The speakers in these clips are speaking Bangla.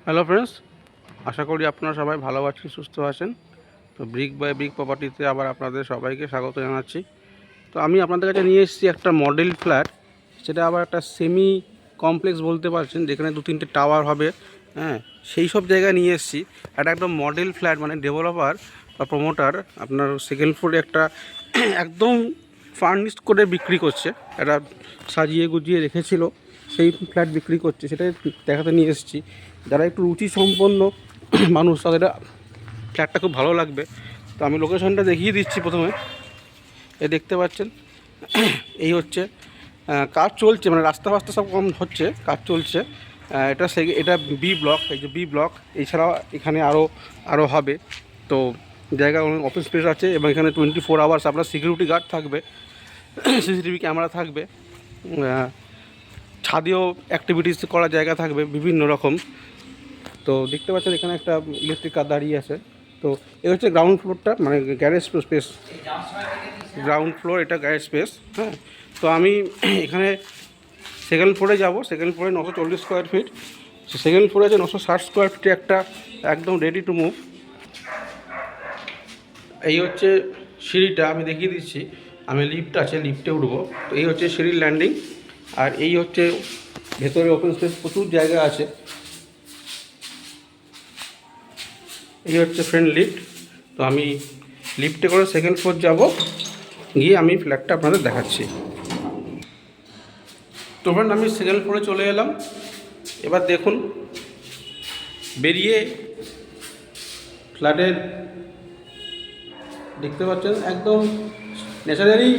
হ্যালো ফ্রেন্ডস, আশা করি আপনারা সবাই ভালো আছেন, সুস্থ আছেন। তো ব্রিক বাই ব্রিক প্রপার্টিতে আবার আপনাদের সবাইকে স্বাগত জানাচ্ছি। তো আমি আপনাদের কাছে নিয়ে এসেছি একটা মডেল ফ্ল্যাট, সেটা আবার একটা সেমি কমপ্লেক্স বলতে পারছেন, যেখানে 2-3টে টাওয়ার হবে। হ্যাঁ, সেই সব জায়গায় নিয়ে এসেছি। এটা একদম মডেল ফ্ল্যাট, মানে ডেভেলপার বা প্রমোটার আপনার সেকেন্ড ফ্লোরে একটা একদম ফার্নিশড করে বিক্রি করছে। এটা সাজিয়ে গুজিয়ে রেখেছিল, সেই ফ্ল্যাট বিক্রি করছে, সেটাই দেখাতে নিয়ে এসেছি। যারা একটু রুচি সম্পন্ন মানুষ, তাদের ফ্ল্যাটটা খুব ভালো লাগবে। তো আমি লোকেশনটা দেখিয়ে দিচ্ছি। প্রথমে এই দেখতে পাচ্ছেন, এই হচ্ছে কাজ চলছে, মানে রাস্তা ফাস্তা সব কম হচ্ছে, কাজ চলছে। এটা বি ব্লক, এই যে বি ব্লক। এছাড়াও এখানে আরও হবে। তো জায়গা অনেক অফিস স্পেস আছে, এবং এখানে 24 আওয়ার্স আপনার সিকিউরিটি গার্ড থাকবে, সিসিটিভি ক্যামেরা থাকবে, ছাদেও অ্যাক্টিভিটিস করার জায়গা থাকবে বিভিন্ন রকম। তো দেখতে পাচ্ছেন এখানে একটা ইলেকট্রিক কার দাঁড়িয়ে আছে। তো এ হচ্ছে গ্রাউন্ড ফ্লোরটা, মানে গ্যারেজ স্পেস, গ্রাউন্ড ফ্লোর, এটা গ্যারেজ স্পেস। হ্যাঁ, তো আমি এখানে সেকেন্ড ফ্লোরে যাব। সেকেন্ড ফ্লোরে 940 স্কোয়ার ফিট, সেকেন্ড ফ্লোরে আছে 960 স্কোয়ার ফিটে একটা একদম রেডি টু মুভ। এই হচ্ছে সিঁড়িটা, আমি দেখিয়ে দিচ্ছি। আমি লিফট আছে, লিফটে উঠবো। তো এই হচ্ছে সিঁড়ির ল্যান্ডিং, আর এই হচ্ছে ভেতরে ওপেন স্পেস, প্রচুর জায়গা আছে। এই হচ্ছে ফ্রেন্ড লিফট। তো আমি লিফটে করে সেকেন্ড ফ্লোর যাব, গিয়ে আমি ফ্ল্যাটটা আপনাদের দেখাচ্ছি। তো ফ্রেন্ড, আমি সেকেন্ড ফ্লোরে চলে এলাম। এবার দেখুন, বেরিয়ে ফ্ল্যাটের দেখতে পাচ্ছেন একদম ন্যাচারালি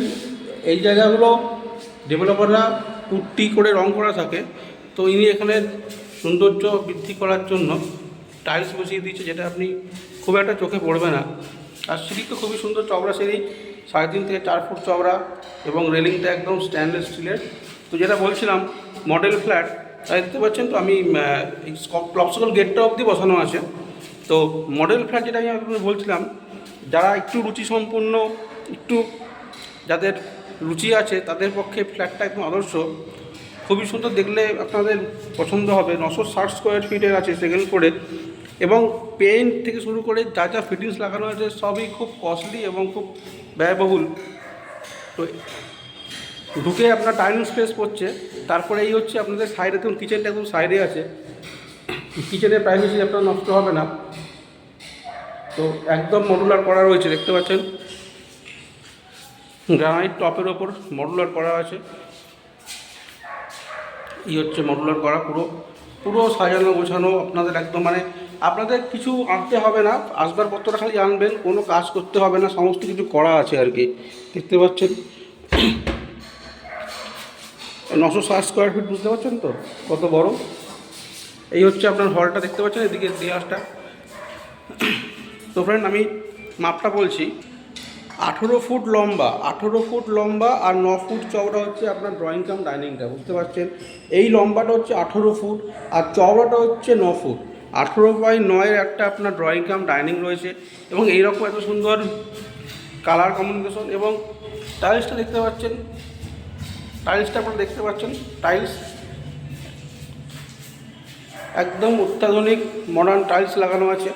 এই জায়গাগুলো ডেভেলপাররা পুট্টি করে রং করা থাকে। তো ইনি এখানে সৌন্দর্য বৃদ্ধি করার জন্য টাইলস বসিয়ে দিয়েছে, যেটা আপনি খুব একটা চোখে পড়বে না। আর সিঁড়ি তো খুবই সুন্দর, চওড়া সিঁড়ি, 3.5 থেকে 4 ফুট চওড়া, এবং রেলিংটা একদম স্টেনলেস স্টিলের। তো যেটা বলছিলাম, মডেল ফ্ল্যাট, দেখতে পাচ্ছেন। তো আমি এই ক্লপসকল গেটটা অবধি বসানো আছে। তো মডেল ফ্ল্যাট যেটা আমি আপনাদের বলছিলাম, যারা একটু রুচি সম্পন্ন, একটু যাদের রুচি আছে, তাদের পক্ষে ফ্ল্যাটটা একদম আদর্শ। খুবই সুন্দর, দেখলে আপনাদের পছন্দ হবে। 960 স্কোয়ার ফিটের আছে সেকেন্ড ফ্লোরে, এবং পেইন্ট থেকে শুরু করে যা যা ফিটিংস লাগানো আছে সবই খুব কস্টলি এবং খুব ব্যয়বহুল। তো ঢুকে আপনার ডাইনিং স্পেস পড়ছে। তারপরে এই হচ্ছে আপনাদের সাইডে, দেখুন কিচেনটা একদম সাইডে আছে। কিচেনের প্রাইভেসি আপনার নষ্ট হবে না। তো একদম মডুলার করা রয়েছে, দেখতে পাচ্ছেন গ্রানাইট টপের ওপর মডুলার করা আছে। এই হচ্ছে মডুলার করা, পুরো পুরো সাজানো গোছানো। আপনাদের একদম, মানে আপনাদের কিছু আনতে হবে না, আসবাবপত্রটা খালি আনবেন, কোনো কাজ করতে হবে না, সমস্ত কিছু করা আছে আর কি। দেখতে পাচ্ছেন 960 স্কোয়ার ফিট, বুঝতে পারছেন তো কত বড়। এই হচ্ছে আপনার হলটা, দেখতে পাচ্ছেন এদিকে দেয়ালটা। তো ফ্রেন্ড, আমি মাপটা বলছি। 18 ফুট লম্বা, 18 ফুট লম্বা, আর 9 ফুট চওড়া হচ্ছে আপনার ড্রয়িং কাম ডাইনিংটা, বুঝতে পারছেন। এই লম্বাটা হচ্ছে 18 ফুট, আর চওড়াটা হচ্ছে 9 ফুট। 18/9 একটা আপনার ড্রয়িং কাম ডাইনিং রয়েছে, এবং এইরকম এত সুন্দর কালার কমিউনিকেশন। এবং টাইলসটা দেখতে পাচ্ছেন, টাইলসটা আপনারা দেখতে পাচ্ছেন, টাইলস একদম অত্যাধুনিক মডার্ন টাইলস লাগানো আছে।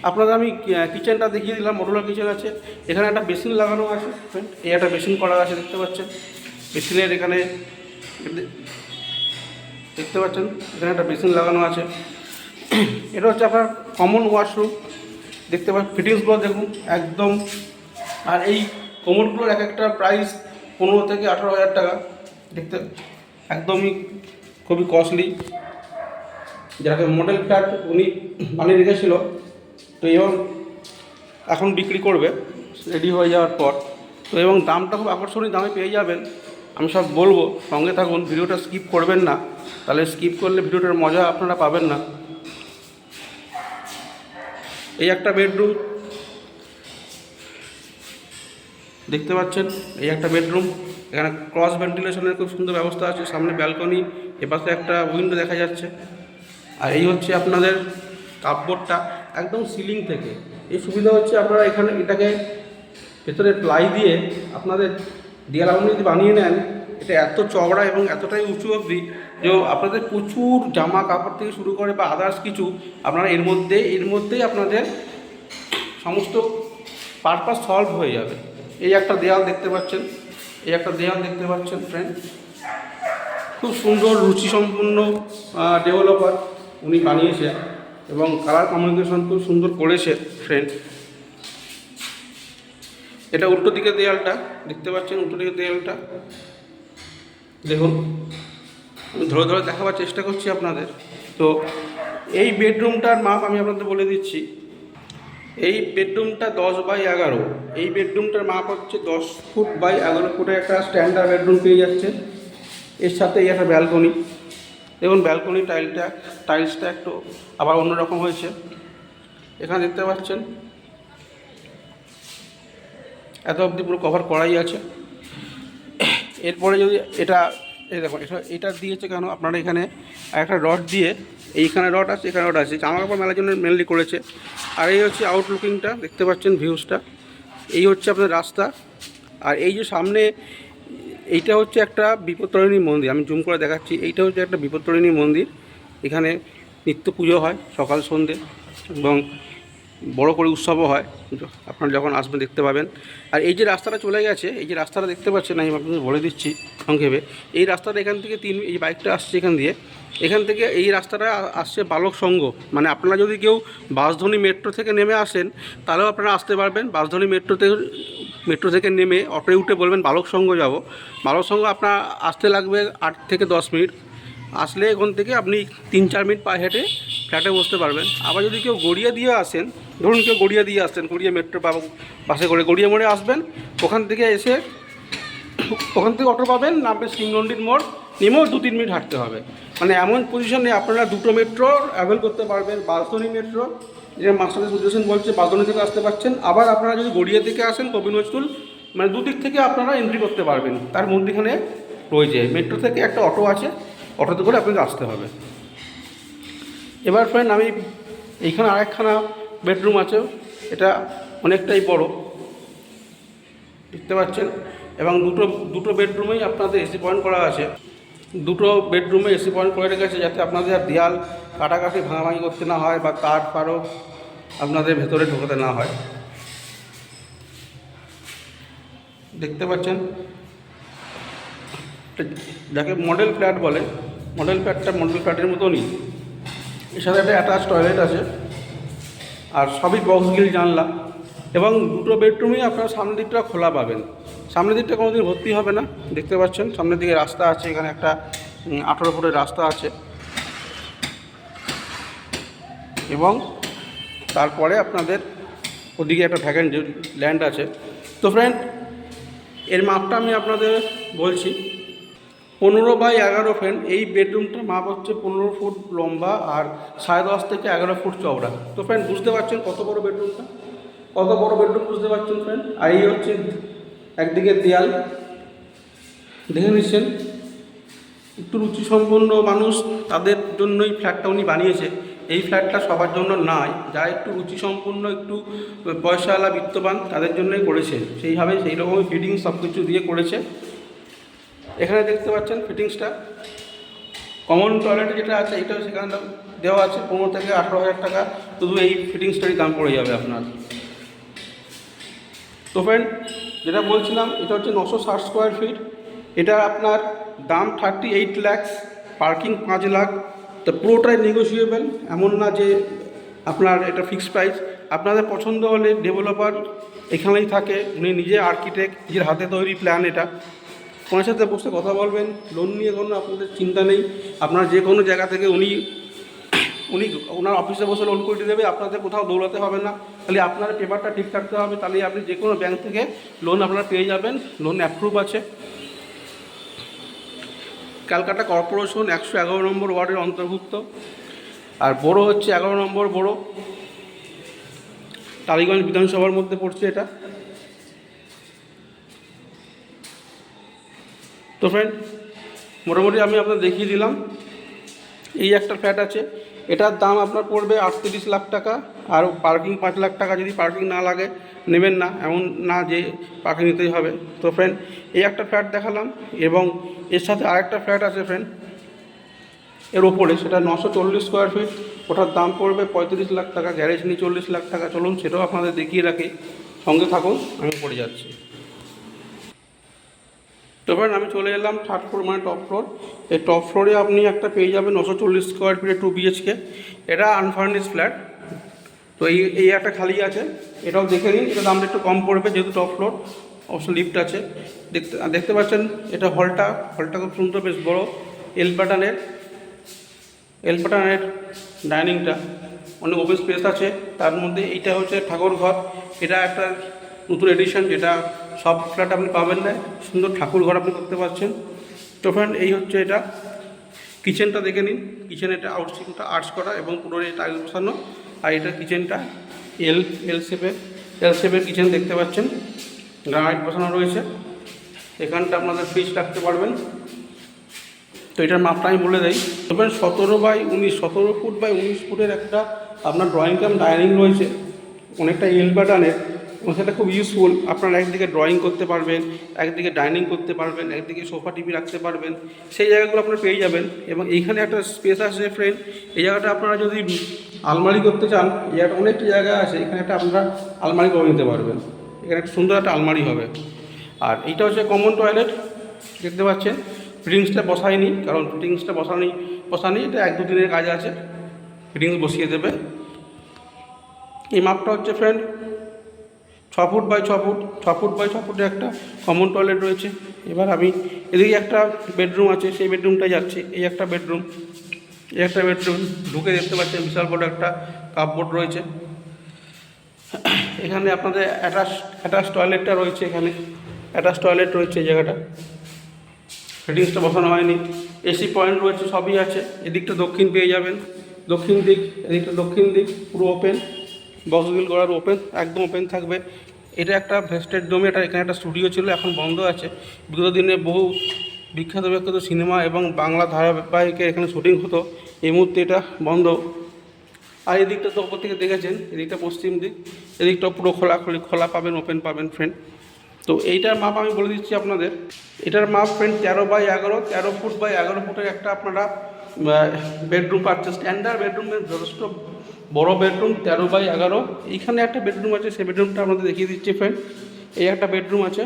আপনাদের আমি কিচেনটা দেখিয়ে দিলাম, মডুলার কিচেন আছে। এখানে একটা বেসিন লাগানো আছে, এই একটা বেসিন করা আছে, দেখতে পাচ্ছেন। বেসিনের এখানে দেখতে পাচ্ছেন, এখানে একটা বেসিন লাগানো আছে। এটা হচ্ছে আপনার কমন ওয়াশরুম, দেখতে পাচ্ছেন। ফিটিংসগুলো দেখুন একদম। আর এই কমোডগুলোর এক একটা প্রাইস 15 থেকে 18 হাজার টাকা। দেখতে একদমই খুবই কস্টলি। যাকে মডেল ফ্ল্যাট উনি বানিয়ে রেখেছিল, তো এবং এখন বিক্রি করবে রেডি হয়ে যাওয়ার পর। তো এবং দামটা খুব আকর্ষণীয় দামে পেয়ে যাবেন। আমি সব বলবো, সঙ্গে থাকুন, ভিডিওটা স্কিপ করবেন না, তাহলে স্কিপ করলে ভিডিওটার মজা আপনারা পাবেন না। এই একটা বেডরুম দেখতে পাচ্ছেন, এই একটা বেডরুম। এখানে ক্রস ভেন্টিলেশনের খুব সুন্দর ব্যবস্থা আছে, সামনে ব্যালকনি, এপাশে একটা উইন্ডো দেখা যাচ্ছে। আর এই হচ্ছে আপনাদের কাপবোর্ডটা একদম সিলিং থেকে। এই সুবিধা হচ্ছে আপনারা এখানে এটাকে ভেতরে প্লাই দিয়ে আপনাদের দেয়াল আপনি যদি বানিয়ে নেন, এটা এত চওড়া এবং এতটাই উঁচু অবধি যে আপনাদের প্রচুর জামা কাপড় থেকে শুরু করে বা আদার্স কিছু আপনারা এর মধ্যেই আপনাদের সমস্ত পারপাস সলভ হয়ে যাবে। এই একটা দেওয়াল দেখতে পাচ্ছেন, ফ্রেন্ড, খুব সুন্দর রুচিসম্পন্ন ডেভেলপার উনি বানিয়েছে এবং কালার কমিউনিকেশন খুব সুন্দর করেছে ফ্রেন্ড। এটা উল্টো দিকের দেয়ালটা দেখতে পাচ্ছেন, দেখুন আমি ধরে ধরে দেখাবার চেষ্টা করছি আপনাদের। তো এই বেডরুমটার মাপ আমি আপনাদের বলে দিচ্ছি। এই বেডরুমটা 10x11, এই বেডরুমটার মাপ হচ্ছে 10 ফুট বাই 11 ফুটের একটা স্ট্যান্ডার্ড বেডরুম পেয়ে যাচ্ছে। এর সাথে এই একটা ব্যালকনি, দেখুন ব্যালকনি টাইলসটা একটু আবার অন্যরকম হয়েছে। এখানে দেখতে পাচ্ছেন এত অবধি পুরো কভার করাই আছে। এরপরে যদি এই দেখুন এটা দিয়েছে কেন আপনারা, এখানে একটা রড দিয়ে, এইখানে রড আছে, এখানে রড আছে, জামা কাপড় মেলার জন্য মেনলি করেছে। আর এই হচ্ছে আউটলুকিংটা, দেখতে পাচ্ছেন ভিউজটা, এই হচ্ছে আপনার রাস্তা। আর এই যে সামনে এইটা হচ্ছে একটা বিপত্তারিণী মন্দির, আমি জুম করে দেখাচ্ছি। এইটা হচ্ছে একটা বিপত্তারিণী মন্দির, এখানে নিত্য পুজো হয় সকাল সন্ধ্যে এবং বড় করে উৎসবও হয়, আপনারা যখন আসবেন দেখতে পাবেন। আর এই যে রাস্তাটা চলে গেছে, এই যে রাস্তাটা দেখতে পাচ্ছেন, আমি আপনাদের বলে দিচ্ছি সংক্ষেপে। এই রাস্তাটা এখান থেকে এই বাইকটা আসছে এখান থেকে এই রাস্তাটা আসছে বালক সংঘ। মানে আপনারা যদি কেউ বাঁশধনী মেট্রো থেকে নেমে আসেন তাহলেও আপনারা আসতে পারবেন। বাঁশধনী মেট্রো থেকে নেমে অটোয় উঠে বলবেন বালক সংঘ যাব। বালক সংঘ আপনার আসতে লাগবে 8 থেকে 10 মিনিট। আসলে এখান থেকে আপনি 3-4 মিনিট পায়ে হেঁটে ফ্ল্যাটে বসতে পারবেন। আবার যদি কেউ গড়িয়া দিয়ে আসেন, ধরুন কেউ গড়িয়া দিয়ে আসছেন, গড়িয়া মেট্রো বা বাসে করে গড়িয়া মোড়ে আসবেন, ওখান থেকে অটো পাবেন, নামবে সিংনন্দির মোড়, নেমেও 2-3 মিনিট হাঁটতে হবে। মানে এমন পজিশনে আপনারা দুটো মেট্রো অ্যাভেল করতে পারবেন। বাঁশধনী মেট্রো, যে মাস্টার সুদর্শন বলছে বাঁশধনী থেকে আসতে পারছেন। আবার আপনারা যদি গড়িয়া থেকে আসেন কবি নজরুল, মানে দুদিক থেকে আপনারা এন্ট্রি করতে পারবেন। তার মধ্যেখানে রয়েছে মেট্রো থেকে একটা অটো আছে, অটোতে করে আপনাকে আসতে হবে। এবার ফ্রেন্ড আমি এইখানে আরেকখানা বেডরুম আছে, এটা অনেকটাই বড় দেখতে পাচ্ছেন, এবং দুটো বেডরুমেই আপনাদের এসি পয়েন্ট করা আছে। দুটো বেডরুমে এসি পয়েন্ট করে রেখেছে যাতে আপনাদের আর দেয়াল কাটাকাটি ভাঙাভাঙি করতে না হয় বা তার ফারও আপনাদের ভেতরে ঢোকাতে না হয়। দেখতে পাচ্ছেন যাকে মডেল ফ্ল্যাট বলে, মডেল ফ্ল্যাটের মতনই। এর সাথে একটা অ্যাটাচ টয়লেট আছে আর সবই বক্স গ্রিল জানলা, এবং দুটো বেডরুমেই আপনারা সামনের দিকটা খোলা পাবেন। সামনের দিকটা কোনোদিন ভর্তি হবে না, দেখতে পাচ্ছেন সামনের দিকে রাস্তা আছে, এখানে একটা 18 ফুটের রাস্তা আছে, এবং তারপরে আপনাদের ওদিকে একটা ভ্যাকেন্ট ল্যান্ড আছে। তো ফ্রেন্ড এর মাপটা আমি আপনাদের বলছি, 15x11 ফ্রেন্ড। এই বেডরুমটার মাপ হচ্ছে 15 ফুট লম্বা আর 10.5 থেকে 11 ফুট চওড়া। তো ফ্রেন্ড বুঝতে পারছেন কত বড় বেডরুম বুঝতে পারছেন ফ্রেন্ড। আর এই হচ্ছে একদিকে দেয়াল, দেখে নিচ্ছেন। একটু রুচিসম্পন্ন মানুষ তাদের জন্যই ফ্ল্যাটটা উনি বানিয়েছে। এই ফ্ল্যাটটা সবার জন্য নয়, যারা একটু রুচিসম্পন্ন, একটু পয়সাওয়ালা বিত্তবান তাদের জন্যই করেছে। সেইভাবে সেই রকমই ফিটিংস সব কিছু দিয়ে করেছে। এখানে দেখতে পাচ্ছেন ফিটিংসটা, কমন টয়লেট যেটা আছে এটাও সেখানে দেওয়া আছে। 15 থেকে 18 হাজার টাকা শুধু এই ফিটিংসটারই দাম পড়ে যাবে আপনার। তো ফ্রেন্ড যেটা বলছিলাম, এটা হচ্ছে 960 স্কোয়ার ফিট। এটা আপনার দাম 38 লাখ, পার্কিং 5 লাখ। তো পুরোটাই নেগোসিয়েবল, এমন না যে আপনার এটা ফিক্সড প্রাইস। আপনাদের পছন্দ হলে ডেভেলপার এখানেই থাকে, উনি নিজে আর্কিটেক্ট, নিজের হাতে তৈরি প্ল্যান। এটা ওনার সাথে বসে কথা বলবেন, লোন নিয়ে কোনো আপনাদের চিন্তা নেই। আপনার যে কোনো জায়গা থেকে উনি ওনার অফিসে বসে লোন করে দেবে, আপনাদের কোথাও দৌড়াতে হবে না। খালি আপনার পেপারটা ঠিক থাকতে হবে, তাহলেই আপনি যে কোনো ব্যাংক থেকে লোন আপনারা পেয়ে যাবেন। লোন অ্যাপ্রুভ আছে। ক্যালকাটা কর্পোরেশন 111 নম্বর ওয়ার্ডের অন্তর্ভুক্ত। আর বড়ো হচ্ছে 11 নম্বর বড়ো, টালিগঞ্জ বিধানসভার মধ্যে পড়ছে এটা। তো ফ্রেন্ড মোটামুটি আমি আপনাদের দেখিয়ে দিলাম। এই একটা ফ্ল্যাট আছে, এটার দাম আপনার পড়বে 38 লাখ টাকা। আর পার্কিং 5 লাখ টাকা। যদি পার্কিং না লাগে নেবেন না, এমন না যে পার্কিং নিতেই হবে। তো ফ্রেন্ড এই একটা ফ্ল্যাট দেখালাম, এবং এর সাথে আরেকটা ফ্ল্যাট আছে ফ্রেন্ড, এর ওপরে, সেটা 940 স্কোয়ার ফিট, ওটার দাম পড়বে 35 লাখ টাকা, গ্যারেজ নিয়ে 40 লাখ টাকা। চলুন সেটাও আপনাদের দেখিয়ে রাখি, সঙ্গে থাকুন, আমি পড়ে যাচ্ছি। তো ফ্রেন্ড আমি চলে এলাম থার্ড ফ্লোর মানে টপ ফ্লোর। এই টপ ফ্লোরে আপনি একটা পেয়ে যাবেন 940 স্কোয়ার ফিটে 2 BHK, এটা আনফার্নিশ ফ্ল্যাট। তো এই একটা খালি আছে, এটাও দেখে নিন, এটা দামটা একটু কম পড়বে যেহেতু টপ ফ্লোর, অবশ্য লিফট আছে। দেখতে পাচ্ছেন এটা হলটা খুব সুন্দর, বেশ বড় এল প্যাটার্নের ডাইনিংটা, অনেক ওপেন স্পেস আছে। তার মধ্যে এইটা হচ্ছে ঠাকুর ঘর, এটা একটা নতুন এডিশন, যেটা সব ফ্ল্যাট আপনি পাবেন না, সুন্দর ঠাকুর ঘর আপনি করতে পারছেন। তো ফ্রেন্ড এই হচ্ছে এটা কিচেনটা, দেখে নিন। কিচেন এটা আউটসিংটা আর্টস করা এবং পুরোটাই টাইলস বসানো, আর এটা কিচেনটা এল শেপের কিচেন দেখতে পাচ্ছেন, গ্রানাইট বসানো রয়েছে। এখানটা আপনাদের ফ্রিজ রাখতে পারবেন। তো এটার মাপটা আমি বলে দিই, তবে 17 ফুট বাই 19 ফুটের একটা আপনার ড্রয়িং কাম ডাইনিং রয়েছে, অনেকটা এল প্যাটার্নের, এবং সেটা খুব ইউজফুল। আপনারা একদিকে ড্রয়িং করতে পারবেন, একদিকে ডাইনিং করতে পারবেন, একদিকে সোফা টিভি রাখতে পারবেন, সেই জায়গাগুলো আপনারা পেয়ে যাবেন। এবং এইখানে একটা স্পেস আছে ফ্রেন্ড, এই জায়গাটা আপনারা যদি আলমারি করতে চান, এই জায়গাটা অনেকটা জায়গা আছে, এখানে একটা আপনারা আলমারি করে নিতে পারবেন, এখানে একটা সুন্দর একটা আলমারি হবে। আর এইটা হচ্ছে কমন টয়লেট, দেখতে পাচ্ছেন। ফিটিংসটা বসায়নি, কারণ ফিটিংসটা বসানি, এটা 1-2 দিনের কাজ আছে, ফিটিংস বসিয়ে দেবে। এই মাপটা হচ্ছে ফ্রেন্ড 6 ফুট বাই 6 ফুটের একটা কমন টয়লেট রয়েছে। এবার আমি এদিকে একটা বেডরুম আছে, সেই বেডরুমটাই যাচ্ছি। এই একটা বেডরুম ঢুকে দেখতে পাচ্ছেন বিশাল বড় একটা কাপবোর্ড রয়েছে। এখানে আপনাদের অ্যাটাচ টয়লেটটা রয়েছে, এখানে অ্যাটাচ টয়লেট রয়েছে এই জায়গাটা, ফিটিংসটা বসানো হয়নি। এসি পয়েন্ট রয়েছে, সবই আছে। এদিকটা দক্ষিণ পেয়ে যাবেন, এদিকটা দক্ষিণ দিক পুরো ওপেন, বক্সগুলো করার ওপেন, একদম ওপেন থাকবে। এটা একটা ভেস্টেড ডোমে, এখানে একটা স্টুডিও ছিল, এখন বন্ধ আছে। বিগত দিনে বহু বিখ্যাত সিনেমা এবং বাংলা ধারাবাহিকে এখানে শুটিং হতো, এই মুহূর্তে এটা বন্ধ। আর এদিকটা তো ওপর থেকে দেখেছেন, এদিকটা পশ্চিম দিক, এদিকটা পুরো খোলা পাবেন, ওপেন পাবেন ফ্রেন্ড। তো এইটার মাপ আমি বলে দিচ্ছি আপনাদের, এটার মাপ ফ্রেন্ড 13 ফুট বাই 11 ফুটের একটা আপনারা বেডরুম পাচ্ছে। স্ট্যান্ডার্ড বেডরুমের যথেষ্ট বড় বেডরুম, 13 বাই 11। এইখানে একটা বেডরুম আছে, সেই বেডরুমটা আপনাদের দেখিয়ে দিচ্ছি ফ্রেন্ড। এই একটা বেডরুম আছে,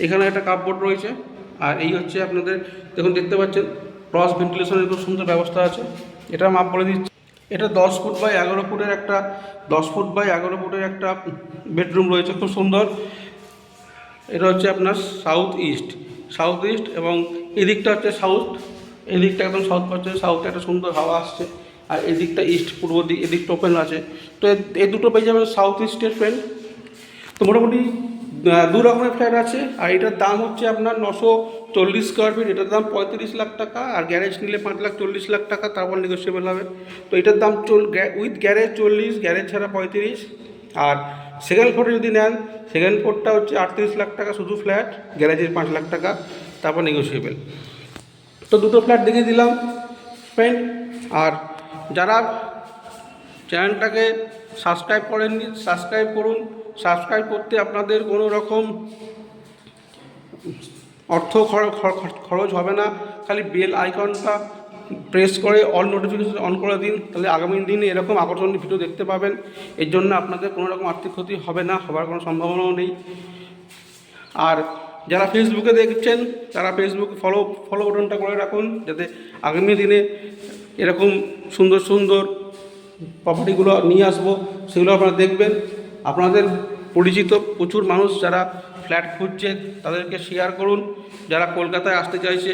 এখানে একটা কাপবোর্ড রয়েছে। আর এই হচ্ছে আপনাদের দেখতে পাচ্ছেন ক্রস ভেন্টিলেশনের খুব সুন্দর ব্যবস্থা আছে। এটা মাপ বলে দিচ্ছি, এটা 10 ফুট বাই 11 ফুটের একটা বেডরুম রয়েছে, খুব সুন্দর। এটা হচ্ছে আপনার সাউথ ইস্ট, এবং এদিকটা হচ্ছে সাউথ, এদিকটা একদম সাউথ পাচ্ছে, সাউথে একটা সুন্দর হাওয়া আসছে। আর এদিকটা ইস্ট, পূর্ব দিক, এদিকটা ওপেন আছে। তো এই দুটো পেয়ে যাবেন সাউথ ইস্টের ফ্রেন্ড। তো মোটামুটি 2 রকমের ফ্ল্যাট আছে। আর এটার দাম হচ্ছে আপনার 940 স্কোয়ার ফিট, এটার দাম 35 লাখ টাকা। আর গ্যারেজ নিলে 5,40 লাখ টাকা, তারপর নেগোসিয়েবল হবে। তো এটার দাম উইথ গ্যারেজ 40, গ্যারেজ ছাড়া 35। আর সেকেন্ড ফ্লোরে যদি নেন, সেকেন্ড ফ্লোরটা হচ্ছে 38 লাখ টাকা শুধু ফ্ল্যাট, গ্যারেজের 5 লাখ টাকা, তারপর নেগোসিয়েবল। তো দুটো ফ্ল্যাট দেখিয়ে দিলাম ফ্রেন্ড। আর যারা চ্যানেলটাকে সাবস্ক্রাইব করেননি, সাবস্ক্রাইব করুন। সাবস্ক্রাইব করতে আপনাদের কোনো রকম অর্থ খরচ হবে না, খালি বেল আইকনটা প্রেস করে অল নোটিফিকেশন অন করে দিন, তাহলে আগামী দিনে এরকম আকর্ষণীয় ভিডিও দেখতে পাবেন। এর জন্য আপনাদের কোনো রকম আর্থিক ক্ষতি হবে না, হবার কোনো সম্ভাবনাও নেই। আর যারা ফেসবুকে দেখছেন, তারা ফেসবুক ফলো বাটনটা করে রাখুন, যাতে আগামী দিনে এরকম সুন্দর সুন্দর প্রপার্টিগুলো নিয়ে আসবো, সেগুলো আপনারা দেখবেন। আপনাদের পরিচিত প্রচুর মানুষ যারা ফ্ল্যাট খুঁজছে, তাদেরকে শেয়ার করুন। যারা কলকাতায় আসতে চাইছে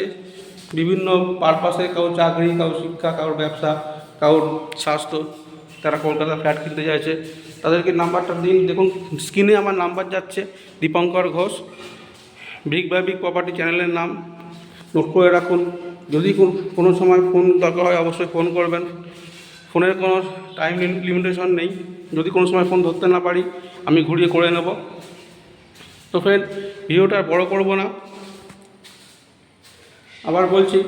বিভিন্ন পারপাসে, কারোর চাকরি, কারোর শিক্ষা, কারোর ব্যবসা, কারোর স্বাস্থ্য, তারা কলকাতায় ফ্ল্যাট কিনতে চাইছে, তাদেরকে নাম্বারটা দিন। দেখুন স্ক্রিনে আমার নাম্বার যাচ্ছে, Dipankar Ghosh, brick by brick property চ্যানেলের নাম, নোট করে রাখুন। যদি কোনো সময় ফোন দরকার হয় অবশ্যই ফোন করবেন, ফোনের কোনো টাইম লিমিটেশন নেই। যদি কোনো সময় ফোন ধরতে না পারি, আমি ঘুরিয়ে করে নেব। তো ফ্রেন্ড, ভিডিওটা বড় করব না, আবার বলছি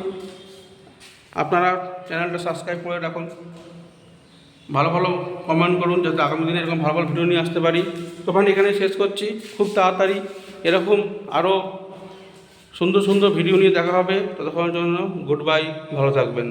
আপনারা চ্যানেলটা সাবস্ক্রাইব করে রাখুন, ভালো ভালো কমেন্ট করুন, যাতে আগামী দিনে এরকম ভালো ভালো ভিডিও নিয়ে আসতে পারি। তো ফ্রেন্ড, এখানে শেষ করছি। খুব তাড়াতাড়ি এরকম আরও সুন্দর সুন্দর ভিডিও নিয়ে দেখা হবে। ততক্ষণের জন্য গুড বাই, ভালো থাকবেন।